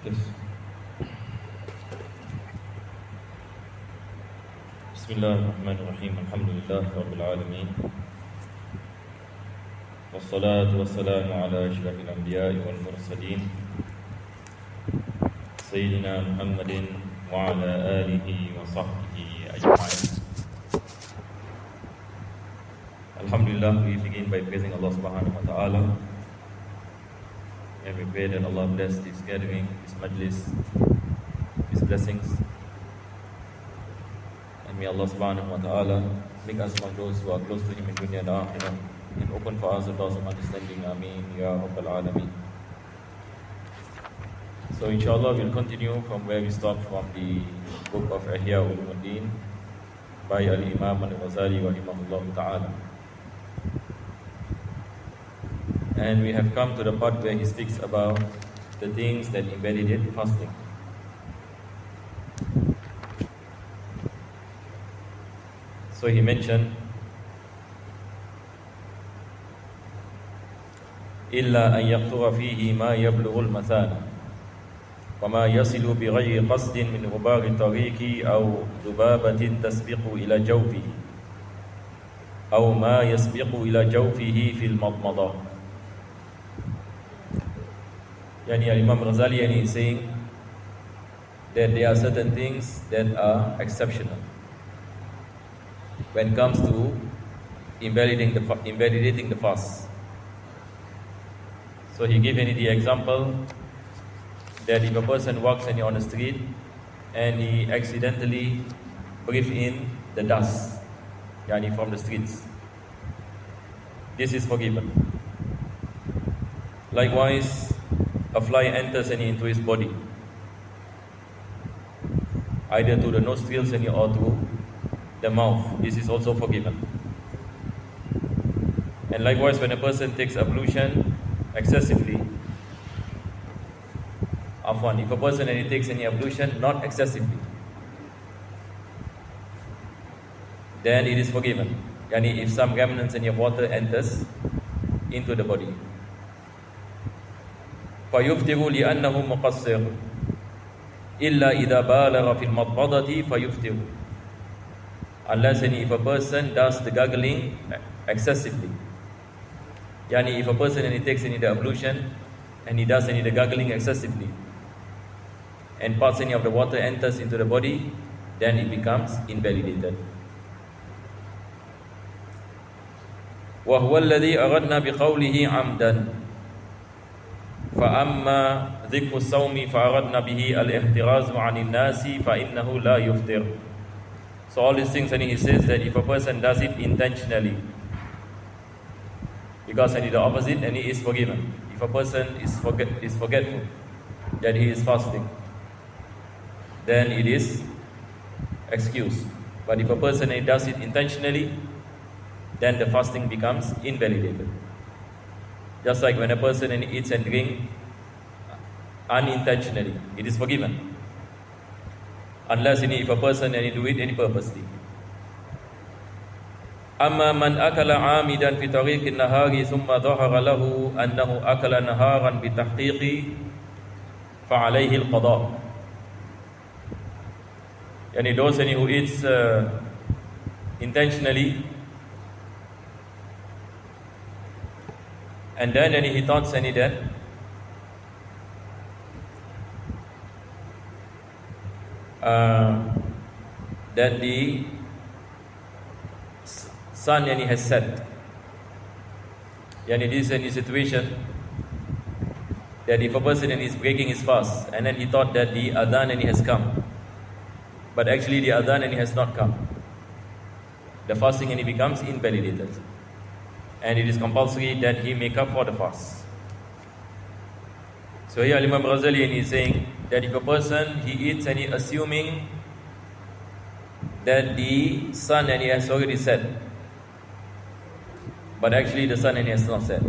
Yes. Bismillahirrahmanirrahim. Alhamdulillah Rabbil Alameen. Wassalatu wassalamu ala ashrafil anbiya'i wal mursalin Sayyidina Muhammadin wa ala alihi wa sahbihi ajma'in. Alhamdulillah, we begin by praising Allah subhanahu wa ta'ala, and we pray that Allah bless this gathering, this majlis, His blessings, and may Allah subhanahu wa ta'ala make us among those who are close to Him in dunya and akhirah, and open for us the doors of understanding. Ameen Ya Rabbal Alameen. So inshallah we'll continue from where we stopped from the book of Ihya Ulumiddin by Al-Imam Al-Ghazali rahimahullah ta'ala. And we have come to the part where he speaks about the things that invalidate fasting. So he mentioned إلا أن يقطر فيه ما يبلغ المثانة وما يصل بغير قصد من غبار الطريق أو ذبابة تسبق إلى جوفه أو ما يسبق إلى جوفه في المضمضة. Yani Imam Ghazali is saying that there are certain things that are exceptional when it comes to invalidating the fast. So he gave the example that if a person walks on the street and he accidentally breathes in the dust, yani from the streets, this is forgiven. Likewise, a fly enters into his body, either to the nostrils or to the mouth. This is also forgiven. And likewise, when a person takes ablution excessively, if a person takes any ablution not excessively, then it is forgiven. Yani if some remnants of water enters into the body, فَيُفْتِرُ لِأَنَّهُ مُقَصِّرٌ إِلَّا إِذَا بَالَغَ فِي الْمَضْمَضَةِ فَيُفْتِرُ. Unless if a person does the gargling excessively. Yani if a person takes the ablution and he does the gargling excessively, and parts of the water enters into the body, then it becomes invalidated. وَهُوَ الَّذِي أَرَدْنَا بِقَوْلِهِ عَمْدًا فَأَمَّا ذِكْرُ الصَّوْمِ فَأَرَدْنَا بِهِ الْإِحْتِرَازُ عَنِ النَّاسِ فَإِنَّهُ لَا يُفْطِرُ. So all these things, and he says that if a person does it intentionally, because the opposite, and he is forgiven. If a person is forgetful that he is fasting, then it is excused. But if a person does it intentionally, then the fasting becomes invalidated. Just like when a person eats and drinks unintentionally, it is forgiven. Unless if a person do it purposely. أما من أكل عامدا في طريق النهار ثم ظهر له أنه أكل نهارا بالتحقيق فعليه القضاء. Yani those who eats intentionally, and then he thought that the sun has set. Yani this is a situation that if a person is breaking his fast, and then he thought that the adhan has come, but actually the adhan has not come, the fasting becomes invalidated, and it is compulsory that he make up for the fast. So here Imam Ghazali is saying that if a person he eats assuming that the sun has already set, but actually the sun has not set,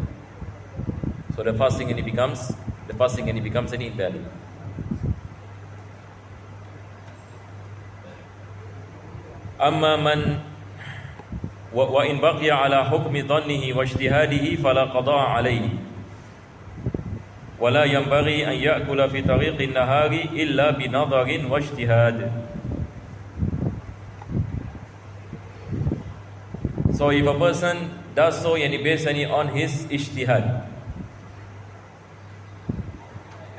so the fasting becomes invalid. أما من وإن بقي على حكم ظنه واجتهاده فلا قضاء عليه ولا ينبغي أن يأكل في طريق النهار إلا بنظر واجتهاد. So if a person does so based on his ijtihad,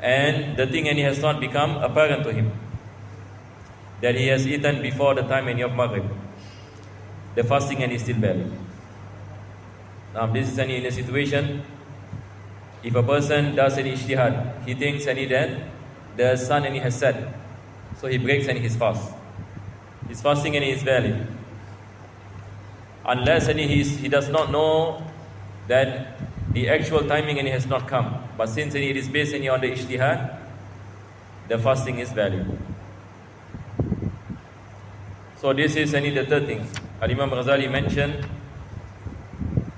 and the thing has not become apparent to him that he has eaten before the time of Maghrib, the fasting is still valid. Now this is in a situation, if a person does an ijtihad, he thinks that the sun has set, so he breaks his fast. His fasting is valid. Unless he does not know that the actual timing has not come. But since it is based on the ijtihad, the fasting is valid. So this is the third thing Imam Ghazali mentioned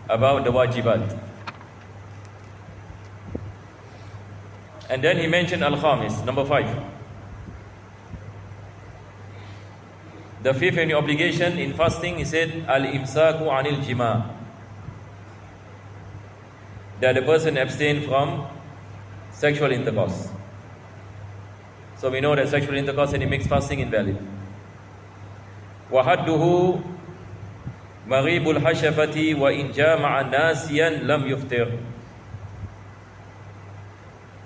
about the wajibat. And then he mentioned al-khamis, number 5. The fifth obligation in fasting, he said al-imsaku anil jima', that the person abstain from sexual intercourse. So we know that sexual intercourse makes fasting invalid. وَحَدُّهُ مَغِيبُ الْحَشَفَةِ وَإِنْ جَامَعَ نَاسِيًا لَمْ يُفْطِرْ.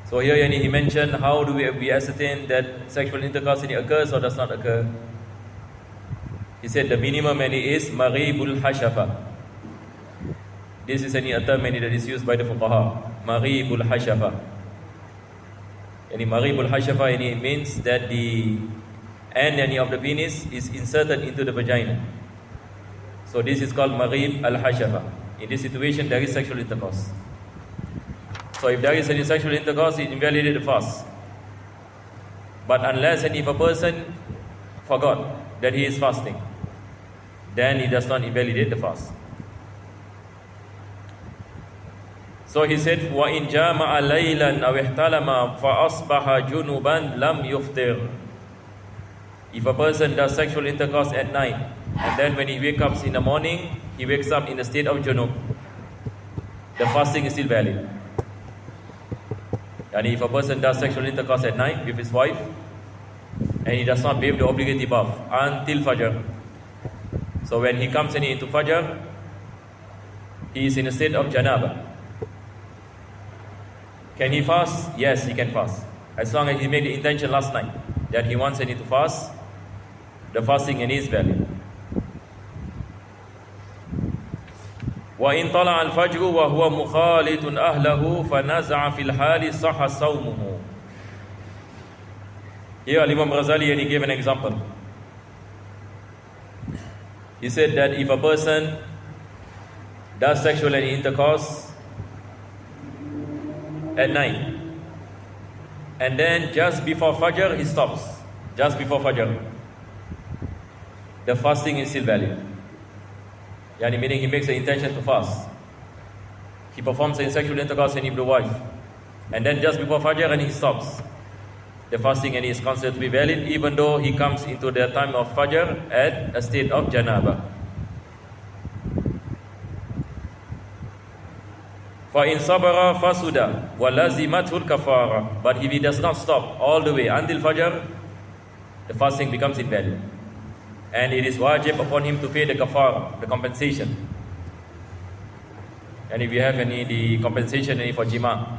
So here he mentioned how do we ascertain that sexual intercourse occurs or does not occur. He said the minimum is maghibul hashafa. This is a term that is used by the fuqaha. Maghibul hashafa. Maghibul hashafa means that the end of the penis is inserted into the vagina. So this is called maghib al hashafa. In this situation there is sexual intercourse. So if there is any sexual intercourse, it invalidates the fast. But unless if a person forgot that he is fasting, then he does not invalidate the fast. So he said, وَإِنْ جَامَعَ لَيْلًا أَوْ احْتَلَمَ فَأَصْبَحَ جُنُوبًا لَمْ يُفْطِرْ. If a person does sexual intercourse at night, and then when he wakes up in the morning, he wakes up in the state of junub, the fasting is still valid. And if a person does sexual intercourse at night with his wife, and he does not bathe the obligatory bath until Fajr, so when he comes into Fajr, he is in a state of janaba. Can he fast? Yes, he can fast. As long as he made the intention last night that he wants to fast, the fasting is valid. وَإِن طَلَعَ الْفَجْرُ وَهُوَ مُخَالِطٌ أَهْلَهُ فَنَزَعَ فِي الْحَالِ صَحَ صَوْمُهُ. Here Imam Ghazali gave an example. He said that if a person does sexual intercourse at night, and then just before Fajr he stops, just before Fajr, the fasting is still valid. Meaning he makes the intention to fast. He performs a sexual intercourse with the wife, and then just before Fajr and he stops, the fasting is considered to be valid, even though he comes into the time of Fajr at a state of janaba. فَإِنْ صَبَرَ فَسُدَ وَلَزِمَتْهُ الْكَفَارَةِ. But if he does not stop all the way until Fajr, the fasting becomes invalid, and it is wajib upon him to pay the kafara, the compensation. And if you have the compensation for jima,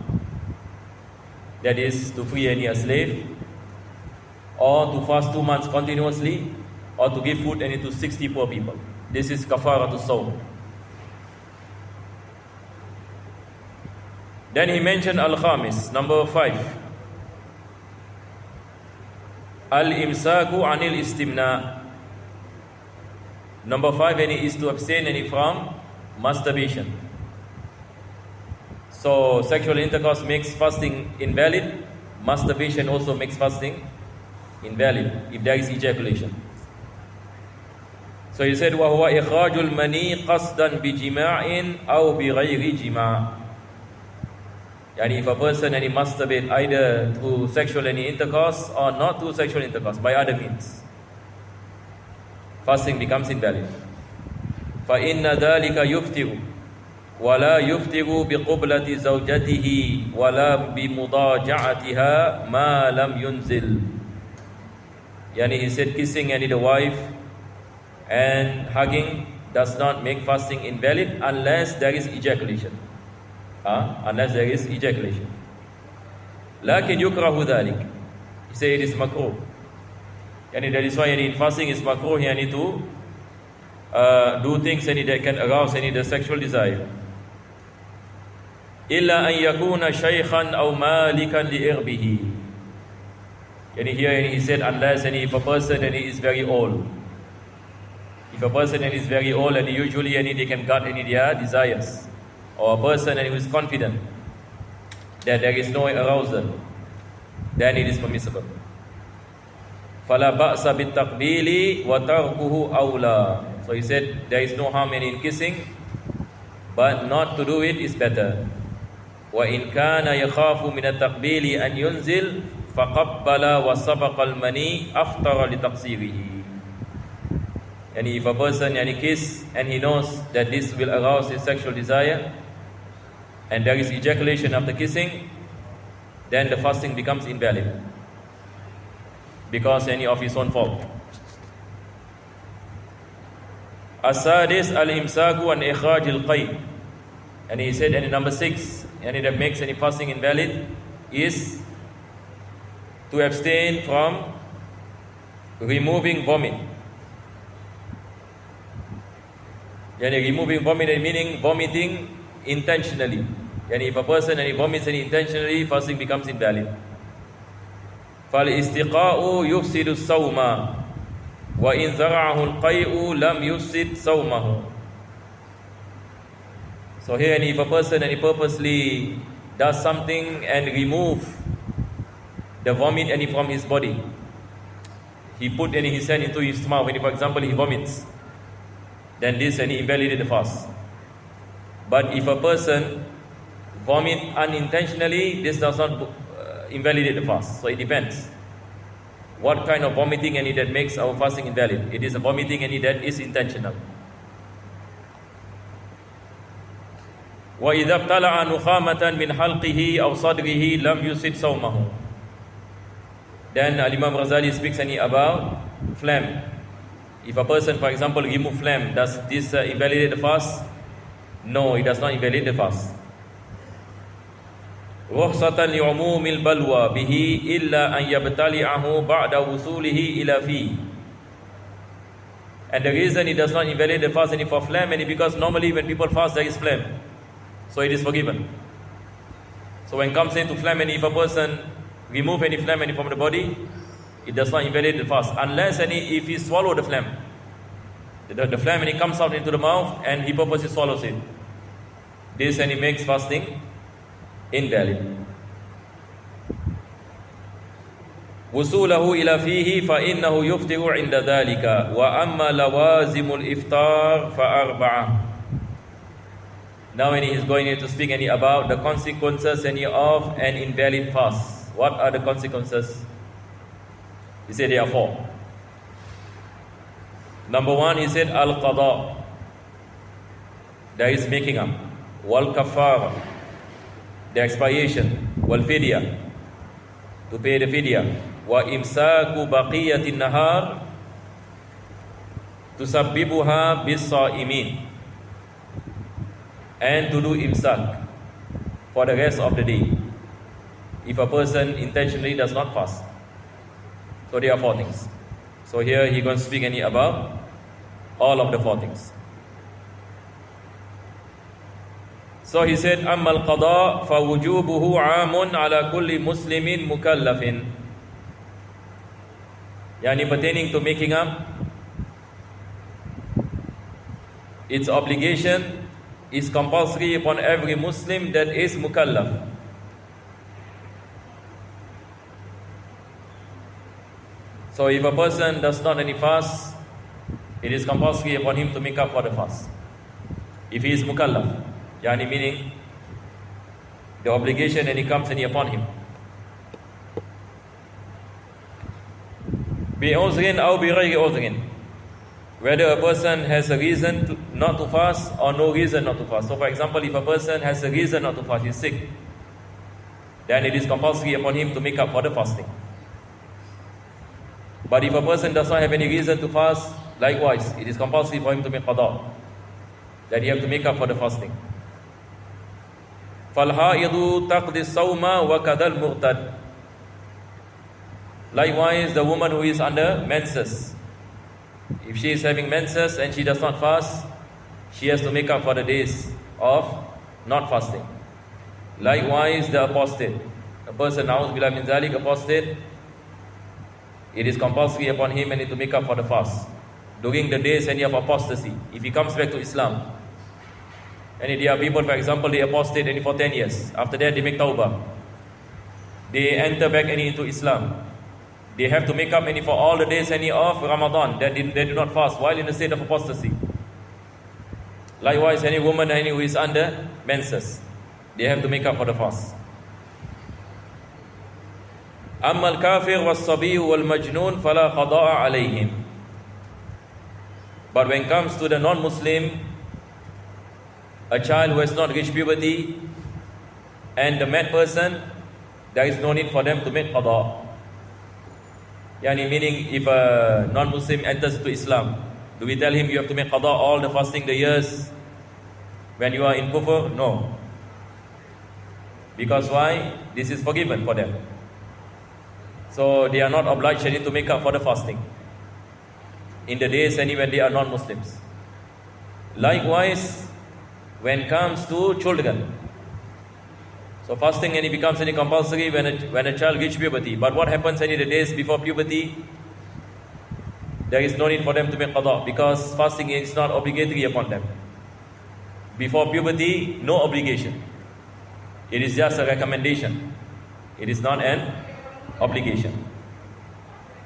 that is to free a slave, or to fast 2 months continuously, or to give food to 60 poor people. This is kafara to Saum. Then he mentioned al-khamis, number 5. Al-imsaku anil istimna. Number 5 is to abstain from masturbation. So sexual intercourse makes fasting invalid. Masturbation also makes fasting invalid if there is ejaculation. So he said, وَهُوَ إِخْرَاجُ الْمَنِي قَصْدًا بِجِمَاعٍ أَوْ بِغَيْرِ جِمَاعٍ. If a person masturbate either through sexual intercourse or not through sexual intercourse, by other means, fasting becomes invalid. فَإِنَّ ذَلِكَ يُفْتِرُ ولا يفطر بقبلة زوجته ولا بمضاجعتها ما لم ينزل. Yani he said kissing the wife and hugging does not make fasting invalid unless there is ejaculation. Unless there is ejaculation. لكن يكره ذلك. He said it is makruh. Yani that is why in fasting is makruh to do things that can arouse the sexual desire. إلا أن يكون شيخا أو مالكا لإربه. Here he said unless if a person is very old. If a person is very old and usually they can guard their desires, or a person who is confident that there is no arousal, then it is permissible. فَلَا بَأْسَ بِالتَّقْبِيلِ وَتَرْكُهُ أَوْلَى. So he said there is no harm in kissing, but not to do it is better. وَإِنْ كَانَ يَخَافُ مِنَ التَّقْبِيلِ أَنْ يُنْزِلْ فَقَبَّلَ وَسَبَقَ الْمَنِي أَفْطَرَ لِتَقْصِيرِهِ. And if a person kiss and he knows that this will arouse his sexual desire and there is ejaculation after kissing, then the fasting becomes invalid because of his own fault. As-sadis al-imsaku an ikhraj al-qayd. And he said, and number 6, that makes any fasting invalid is to abstain from removing vomit. Removing vomit meaning vomiting intentionally. If a person vomits intentionally, fasting becomes invalid. فَالْإِسْتِقَاءُ يُفْسِدُ الصَّوْمَ وَإِنْ زَرَعَهُ الْقَيْءُ لَمْ يُفْسِدْ صَوْمَهُ. So here, if a person purposely does something and remove the vomit from his body, he put his hand into his mouth, for example he vomits, then this invalidates the fast. But if a person vomit unintentionally, this does not invalidate the fast. So it depends what kind of vomiting that makes our fasting invalid. It is a vomiting that is intentional. وَإِذَا ابْتَلَعَ نُخَامَةً مِنْ حَلْقِهِ أَوْ صَدْرِهِ لَمْ يُسِدْ صَوْمَهُ. Then Imam Ghazali speaks about phlegm. If a person, for example, remove phlegm, does this invalidate the fast? No, it does not invalidate the fast. رُخْصَةً لِعُمُومِ الْبَلْوَى بِهِ إِلَّا أَنْ يَبْتَلِعَهُ بَعْدَ وُصُولِهِ إِلَى فِيهِ. And the reason it does not invalidate the fast for phlegm, because normally when people fast there is phlegm, so it is forgiven. So when it comes into phlegm, if a person remove any phlegm from the body, it does not invalidate the fast, unless if he swallow the phlegm. The phlegm comes out into the mouth and he purposely swallows it. This makes fasting invalid. وصوله إلى فيه فإنه يفطر عند ذلك وأما لوازم الإفطار فأربعة. Now he is going to speak about the consequences of an invalid fast. What are the consequences? He said there are 4. Number 1, he said al-qada. There is making up. Wal-kafara, the expiation. Wal-fidya, to pay the fidya. Wa-imsaku baqiyati nahar, tusabbibuha bis-sa'imin, and to do imsak for the rest of the day if a person intentionally does not fast. So there are 4 things. So here he going to speak about all of the 4 things. So he said, أَمَّا الْقَضَاء فَوُجُوبُهُ عَامٌ عَلَى كُلِّ مُسْلِمٍ مُكَلَّفٍ. Pertaining to making up, its obligation is compulsory upon every Muslim that is mukallaf. So if a person does not fast, it is compulsory upon him to make up for the fast. If he is mukallaf, meaning the obligation comes upon him. Bi uzrin aw bi ghayri uzrin. Whether a person has a reason not to fast or no reason not to fast. So for example, if a person has a reason not to fast, he's sick, then it is compulsory upon him to make up for the fasting. But if a person does not have any reason to fast, likewise, it is compulsory for him to make qada, that he have to make up for the fasting. فَالْحَائِضُ تَقْضِ الصَّوْمَ وَكَذَا الْمُغْتَدِ. Likewise, the woman who is under menses, if she is having menses and she does not fast, she has to make up for the days of not fasting. Likewise, the apostate, a person, na'udhu billah min zalik, apostate, it is compulsory upon him and to make up for the fast during the days any of apostasy. If he comes back to Islam, and there are people, for example, they apostate any for 10 years. After that, they make tawbah. They enter back any into Islam. They have to make up any for all the days any of Ramadan that they do not fast while in the state of apostasy. Likewise, any woman any who is under menses, they have to make up for the fast. أما الكافر والصبي والمجنون فلا قضاء عليهم. But when it comes to the non-Muslim, a child who has not reached puberty, and the mad person, there is no need for them to make qada. Yani meaning, if a non-Muslim enters to Islam, do we tell him you have to make qada all the fasting the years when you are in kufr? No. Because why? This is forgiven for them. So they are not obliged to make up for the fasting in the days any when they are non-Muslims. Likewise, when it comes to children, so fasting any becomes any compulsory when a child reaches puberty. But what happens any the days before puberty? There is no need for them to make qada because fasting is not obligatory upon them. Before puberty, no obligation. It is just a recommendation. It is not an obligation.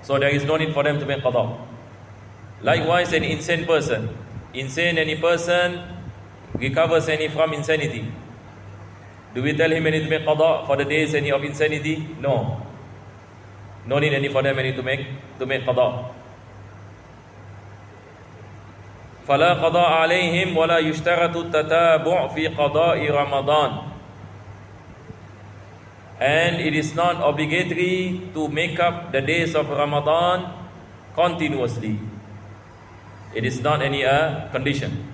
So there is no need for them to make qada. Likewise, an insane person. Insane any person recovers any from insanity. Do we tell him any to make qada for the days any of insanity? No. No need any for them any to make qada. فَلَا قَضَاءَ عَلَيْهِمْ وَلَا يُشْتَرَطُ التَّتَابُعُ فِي قَضَاءِ رَمَضَانِ. And it is not obligatory to make up the days of Ramadan continuously. It is not any condition.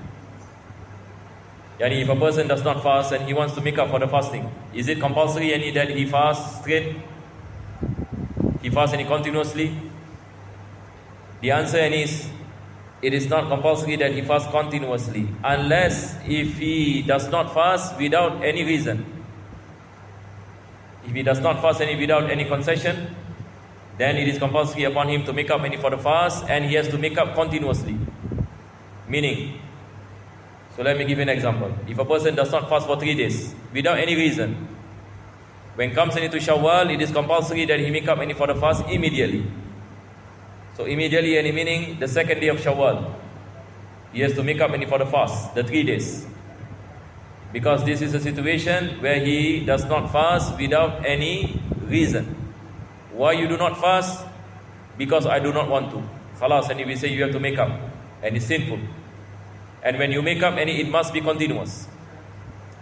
Yani if a person does not fast and he wants to make up for the fasting, is it compulsory any that he fasts straight? He fasts any continuously? The answer is, it is not compulsory that he fasts continuously, unless if he does not fast without any reason. If he does not fast any without any concession, then it is compulsory upon him to make up any for the fast, and he has to make up continuously. Meaning, so let me give you an example. If a person does not fast for 3 days without any reason, when comes into Shawwal, it is compulsory that he make up any for the fast immediately. So immediately, any meaning the second day of Shawwal, he has to make up any for the fast, the 3 days. Because this is a situation where he does not fast without any reason. Why you do not fast? Because I do not want to. Khalas, and we say you have to make up, and it's sinful. And when you make up any, it must be continuous.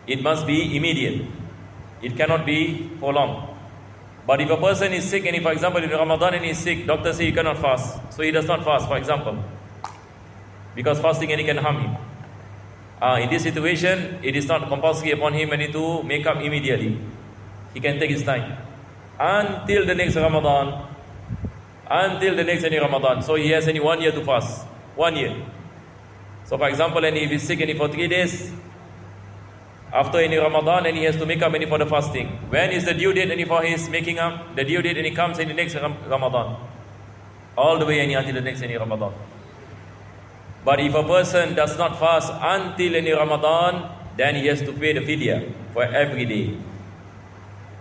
It must be immediate. It cannot be prolonged. But if a person is sick, and if, for example, in Ramadan and he is sick, doctor say he cannot fast, so he does not fast, for example, because fasting and he can harm him. In this situation, it is not compulsory upon him any to make up immediately. He can take his time until the next Ramadan, until the next any Ramadan. So he has any 1 year to fast, 1 year. So for example, and if he is sick any for 3 days, after any Ramadan, and he has to make up any for the fasting. When is the due date any for his making up? The due date any comes in the next Ramadan, all the way any until the next any Ramadan. But if a person does not fast until any Ramadan, then he has to pay the fidya for every day.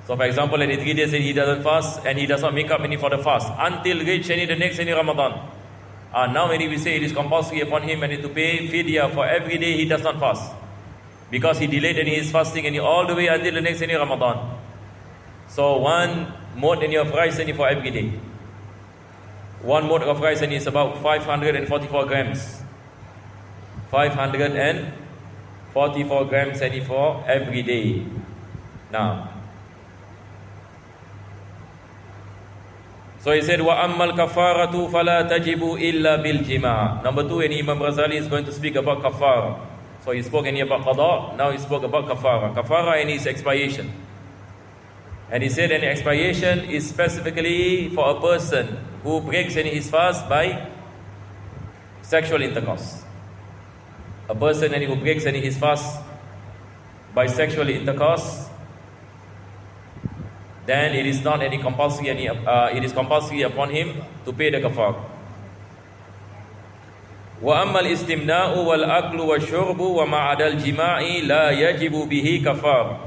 So for example, any 3 days he doesn't fast, and he does not make up any for the fast until reach any the next any Ramadan. Now when we say it is compulsory upon him and to pay fidya for every day he does not fast, because he delayed any his fasting any all the way until the next any Ramadan. So 1 mode any of rice any for every day. 1 mode of rice any is about 544 grams. 544 grams for every day. Now, so he said, وَأَمَّا الْكَفَارَةُ فَلَا تَجِبُ إِلَّا بِالْجِمَاعِ. Number 2, and Imam Ghazali is going to speak about kafara. So he spoke about qada, now he spoke about kafara. Kafara and his expiation. And he said an expiation is specifically for a person who breaks his fast by sexual intercourse. A person who breaks his fast by sexual intercourse, then it is not any compulsory, it is compulsory upon him to pay the kafar. وَأَمَّا الْإِسْتِمْنَاءُ وَالْأَكْلُ وَالشُّرْبُ وَمَا عَدَى الْجِمَاعِ لَا يَجِبُ بِهِ كَفَارٌ.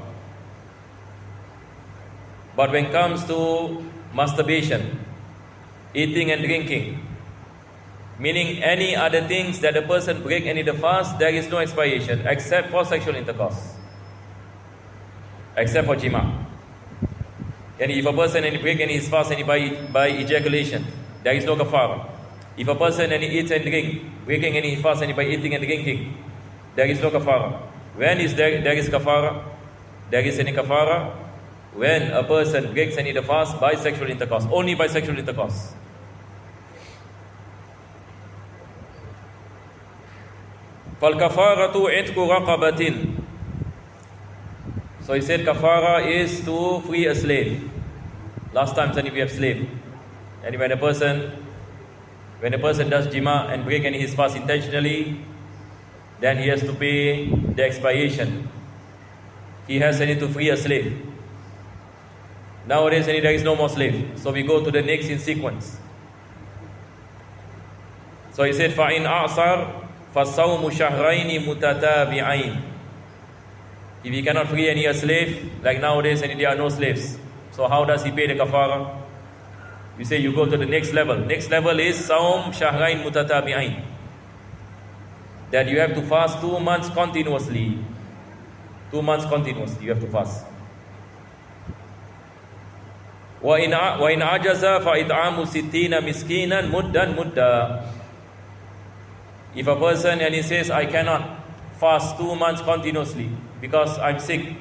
But when it comes to masturbation, eating and drinking, meaning any other things that a person break the fast, there is no expiation except for sexual intercourse, except for jima. And if a person break his fast by ejaculation, there is no kafara. If a person eats and drink, breaking his fast by eating and drinking, there is no kafara. When is there is kafara? There is any kafara when a person breaks the fast by sexual intercourse, only by sexual intercourse. فَالْكَفَارَةُ عِتْقُ رَقَبَةٍ. So he said kafara is to free a slave. Last time we have slave. And when a person does jima and break his fast intentionally, then he has to pay the expiation. He has to free a slave. Nowadays there is no more slave. So we go to the next in sequence. So he said, فَإِنْ أَعْصَرْ فَالصَّوْمُ شَهْرَيْنِ مُتَتَابِعَيْنِ. If he cannot free a slave, like nowadays there are no slaves, so how does he pay the kafara? You say you go to the next level. Next level is Saum shahrain mutatabi'ain, that you have to fast 2 months continuously. 2 months continuously you have to fast. وَإِنْ عَجَزَ فَإِطْعَامُ سِتِّينَ مِسْكِينًا مُدًّا مُدًّا. If a person he says, I cannot fast 2 months continuously because I'm sick.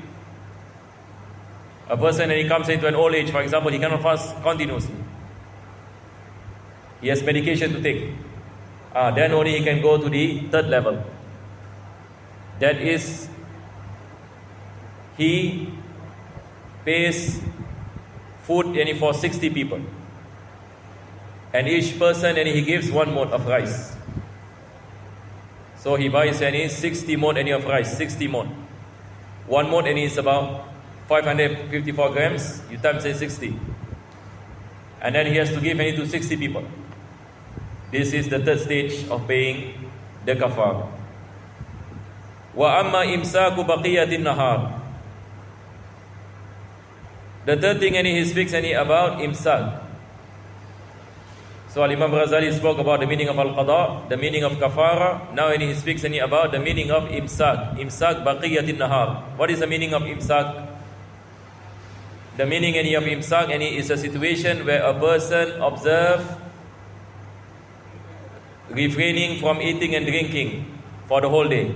A person he comes into an old age, for example, he cannot fast continuously. He has medication to take. Then only he can go to the third level. That is, he pays food for 60 people. And each person he gives 1 mod of rice. So he buys 60 mod of rice, 60 mod. 1 mod is about 554 grams, you times 60. And then he has to give to 60 people. This is the third stage of paying the kafar. وَأَمَّا إِمْسَاكُ بَقِيَّةِ النَّهَارِ. The third thing he speaks about imsak. So Imam Ghazali spoke about the meaning of al-qada, the meaning of kafara. Now he speaks about the meaning of imsak. Imsak baqiyatin nahar. What is the meaning of imsak? The meaning of imsak is a situation where a person observes refraining from eating and drinking for the whole day,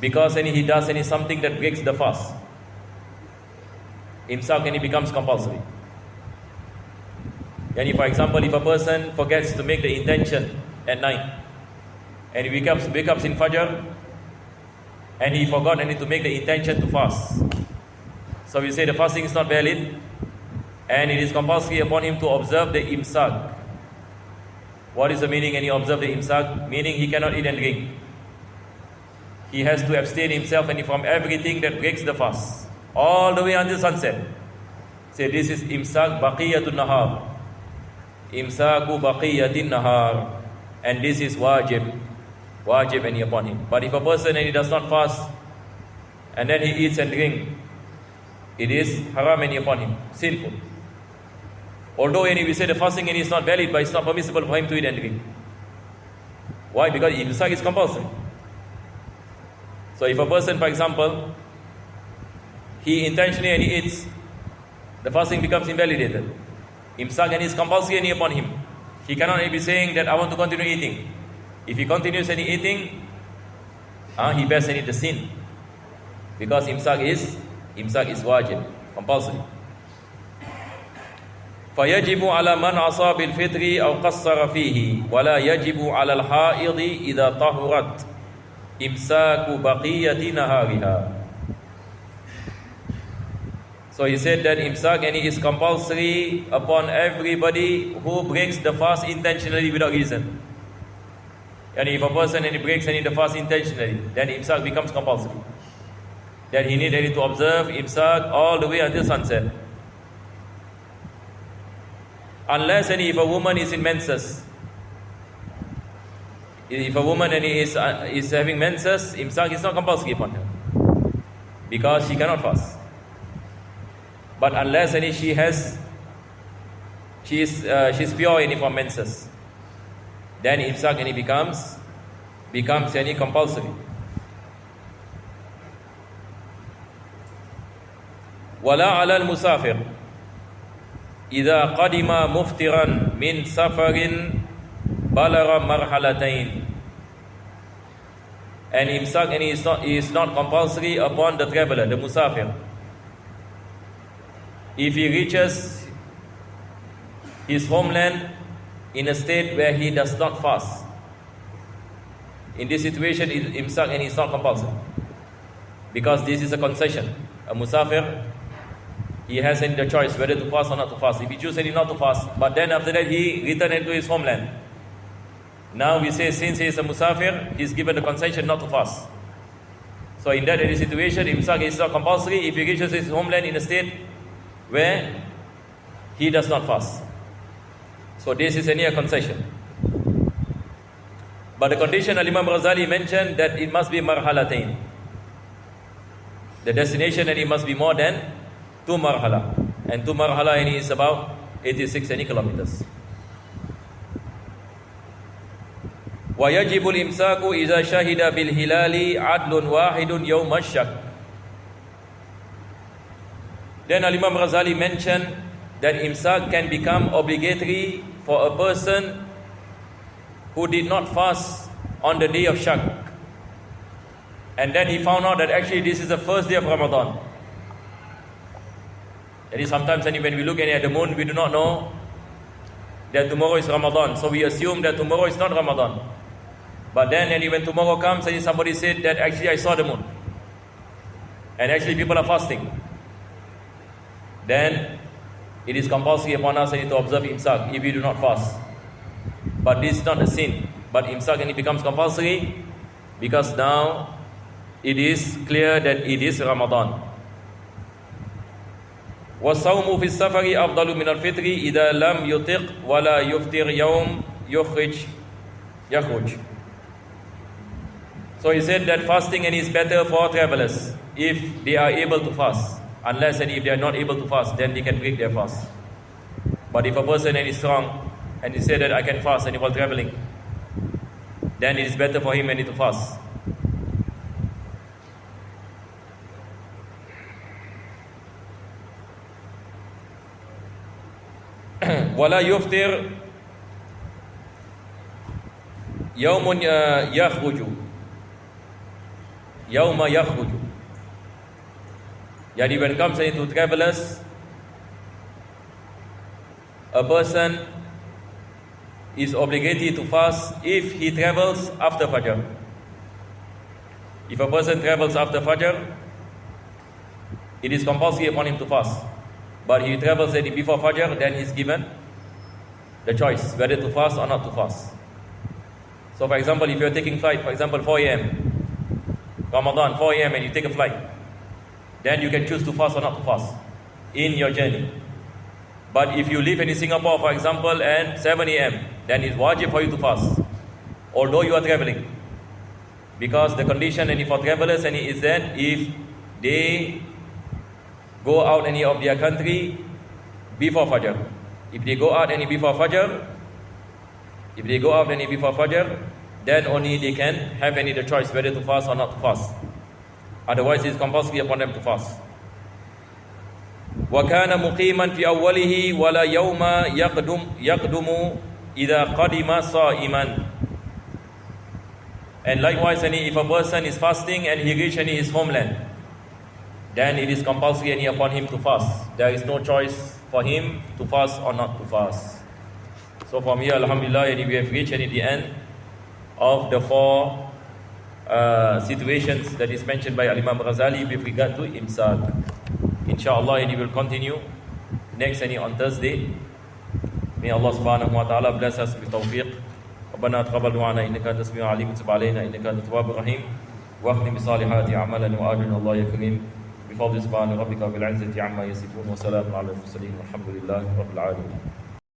because he does something that breaks the fast. Imsak becomes compulsory. And for example, if a person forgets to make the intention at night, and he wakes up in Fajr, and he forgot to make the intention to fast, so we say the fasting is not valid, and it is compulsory upon him to observe the imsak. What is the meaning? And he observe the imsak, meaning he cannot eat and drink. He has to abstain himself from everything that breaks the fast, all the way until sunset. Say this is imsak baqiyatun nahar. Imsaku baqiyatin nahar. And this is wajib upon him. But if a person he does not fast, and then he eats and drinks, it is haram upon him, sinful. Although we say the fasting is not valid, but it's not permissible for him to eat and drink. Why? Because imsak is compulsory. So if a person, for example, he intentionally eats, the fasting becomes invalidated. Imsak is compulsory upon him. He cannot be saying that I want to continue eating. If he continues any eating, he bears any the sin. Because imsak is wajib, compulsory. فيجب على من عصى بالفطر أو قصر فيه ولا يجب على الحائض إذا طهرت إمساك بقية نهارها. So he said that imsak and it is compulsory upon everybody who breaks the fast intentionally without reason. And if a person and he breaks any the fast intentionally, then imsak becomes compulsory. Then he needed to observe imsak all the way until sunset. Unless and if a woman is in menses. If a woman and is having menses, imsak is not compulsory upon her, because she cannot fast. But unless any she is pure any from menses, then imsak any becomes any compulsory. Wala ala al-musafir إذا قدم مفطرا من سفر بلغ مرحلتين. And imsak and is not compulsory upon the traveler, the musafir. If he reaches his homeland in a state where he does not fast, in this situation imsak and is not compulsory, because this is a concession. A musafir, he has any the choice whether to fast or not to fast. If he chooses any not to fast, but then after that he returns into his homeland. Now we say since he is a musafir, he is given the concession not to fast. So in that situation, imsak is not compulsory if he reaches his homeland in a state where he does not fast. So this is a concession. But the condition Imam Ghazali mentioned that it must be marhalatain. The destination and it must be more than 2 marhala. And 2 marhala is about 86 kilometers. ويجب الإمساك إذا شهد بالهلال عدل واحد يوم الشك. Then Imam Ghazali mentioned that imsak can become obligatory for a person who did not fast on the day of shak. And then he found out that actually this is the first day of Ramadan. That is, sometimes when we look at the moon, we do not know that tomorrow is Ramadan. So we assume that tomorrow is not Ramadan. But then when tomorrow comes and somebody said that actually I saw the moon, and actually people are fasting, then it is compulsory upon us to observe imsak if we do not fast. But this is not a sin. But imsak and it becomes compulsory because now it is clear that it is Ramadan. وَالصَّوْمُ فِي السَّفَرِ أَفْضَلُ مِنَ الْفِطْرِ إِذَا لَمْ يُطِقْ وَلَا يُفْطِرْ يَوْمْ يَخْرُجْ. So he said that fasting and is better for travelers if they are able to fast. Unless and if they are not able to fast, then they can break their fast. But if a person is strong and he said that I can fast and he was traveling, then it is better for him to fast. ولا يفطر يوم يخرج Yani when it comes to travelers, a person is obligated to fast if he travels after Fajr. If a person travels after Fajr, it is compulsory upon him to fast. But if he travels before Fajr, then he is given the choice whether to fast or not to fast. So for example, if you are taking flight, for example 4 a.m. Ramadan, 4 a.m. and you take a flight, then you can choose to fast or not to fast in your journey. But if you live in Singapore, for example, and 7 a.m., then it's wajib for you to fast, although you are traveling. Because the condition for travelers is that if they go out any of their country before Fajr, if they go out before Fajr, then only they can have the choice whether to fast or not to fast. Otherwise, it is compulsory upon them to fast. وَكَانَ مُقِيمًا فِي أَوَّلِهِ وَلَا يَوْمَ يَقْدُمُ إِذَا قَدِمَ صَائِمًا. And likewise, if a person is fasting and he reach his homeland, then it is compulsory upon him to fast. There is no choice for him to fast or not to fast. So from here, alhamdulillah, we have reached the end of the four situations that is mentioned by Imam Ghazali with regard to imsak. Inshallah, we will continue next on Thursday. May Allah subhanahu wa ta'ala bless us with tawfiq. ربنا تقبل دعانا انك انت السميع العليم وتب علينا انك انت التواب الرحيم واختم بصالحات اعمالنا واجرنا الله يا كريم بفضل سبحان ربك رب العزه عما يصفون وسلام على المرسلين والحمد لله رب العالمين.